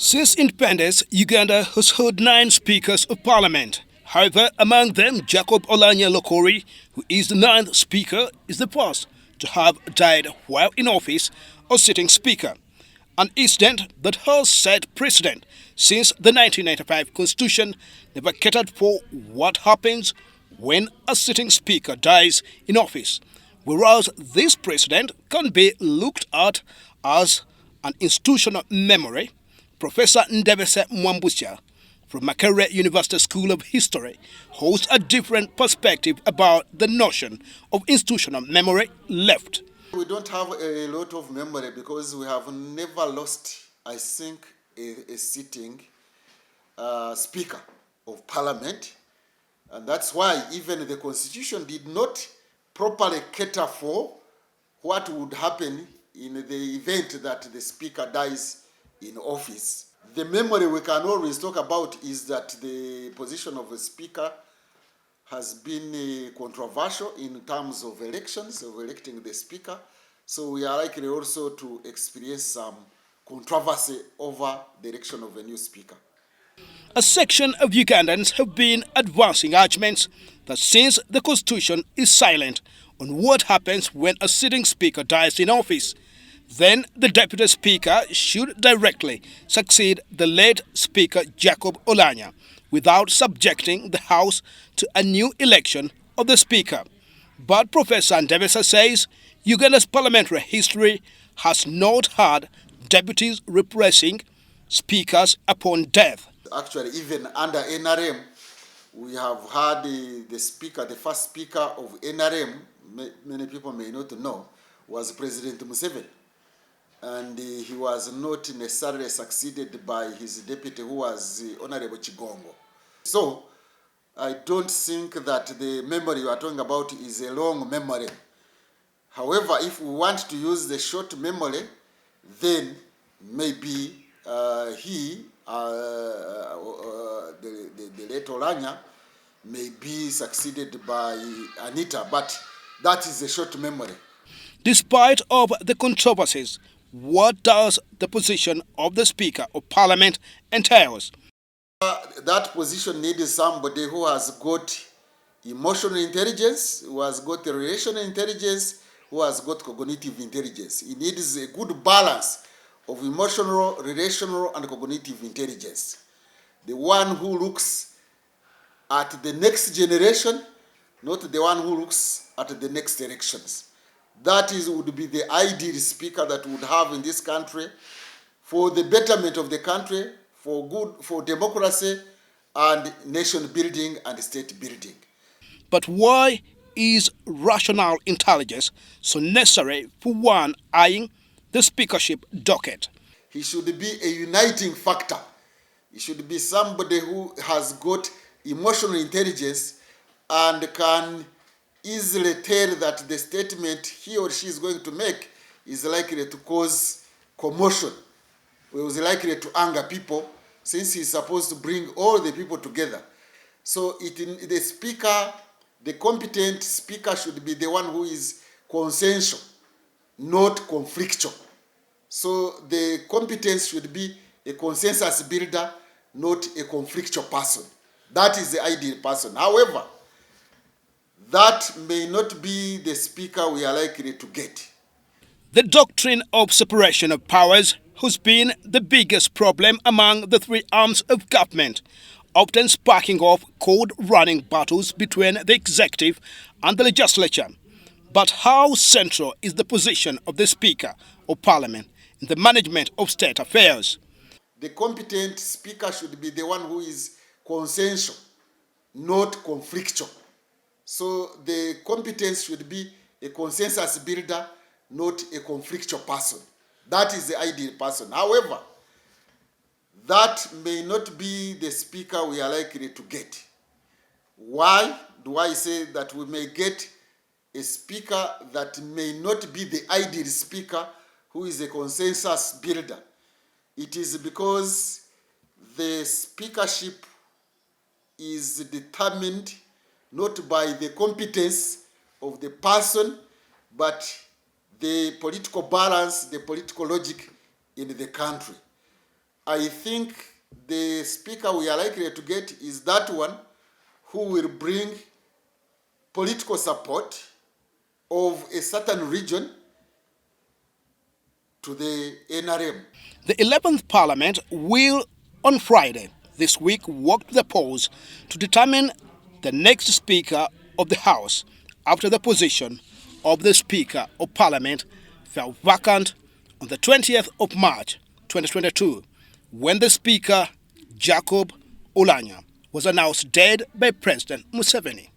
Since independence, Uganda has had 9 speakers of parliament. However, among them, Jacob Oulanyah Lokori, who is the 9th speaker, is the first to have died while in office or sitting speaker. An incident that has set precedent since the 1995 constitution never catered for what happens when a sitting speaker dies in office, whereas this precedent can be looked at as an institutional memory. Professor Ndebesa Mwambutsya from Makerere University School of History holds a different perspective about the notion of institutional memory left. We don't have a lot of memory because we have never lost, I think, a sitting speaker of parliament. And that's why even the constitution did not properly cater for what would happen in the event that the speaker dies in office. The memory we can always talk about is that the position of a speaker has been controversial in terms of elections, of electing the speaker. So we are likely also to experience some controversy over the election of a new speaker. A section of Ugandans have been advancing arguments that since the constitution is silent on what happens when a sitting speaker dies in office, then the deputy speaker should directly succeed the late speaker Jacob Oulanyah without subjecting the House to a new election of the speaker. But Professor Ndebesa says Uganda's parliamentary history has not had deputies replacing speakers upon death. Actually, even under NRM, we have had the speaker, the first speaker of NRM, many people may not know, was President Museveni. And he was not necessarily succeeded by his deputy, who was Honorable Chigongo. So I don't think that the memory you are talking about is a long memory. However, if we want to use the short memory, then maybe the late Oulanyah may be succeeded by Anita, but that is a short memory. Despite of the controversies, what does the position of the Speaker of Parliament entails? That position needs somebody who has got emotional intelligence, who has got relational intelligence, who has got cognitive intelligence. He needs a good balance of emotional, relational, and cognitive intelligence. The one who looks at the next generation, not the one who looks at the next elections. That would be the ideal speaker that we would have in this country for the betterment of the country, for democracy and nation building and state building. But why is rational intelligence so necessary for one eyeing the speakership docket? He should be a uniting factor. He should be somebody who has got emotional intelligence and can easily tell that the statement he or she is going to make is likely to cause commotion, or is likely to anger people, since he is supposed to bring all the people together. So the speaker, the competent speaker, should be the one who is consensual, not conflictual. So the competence should be a consensus builder, not a conflictual person. That is the ideal person. However, that may not be the speaker we are likely to get. The doctrine of separation of powers has been the biggest problem among the 3 arms of government, often sparking off cold running battles between the executive and the legislature. But how central is the position of the Speaker of Parliament in the management of state affairs? The competent speaker should be the one who is consensual, not conflictual. So the competence should be a consensus builder, not a conflictual person. That is the ideal person. However, that may not be the speaker we are likely to get. Why do I say that we may get a speaker that may not be the ideal speaker who is a consensus builder? It is because the speakership is determined not by the competence of the person, but the political balance, the political logic in the country. I think the speaker we are likely to get is that one who will bring political support of a certain region to the NRM. The 11th Parliament will, on Friday this week, walk to the polls to determine the next Speaker of the House after the position of the Speaker of Parliament fell vacant on the 20th of March 2022, when the Speaker, Jacob Oulanyah, was announced dead by President Museveni.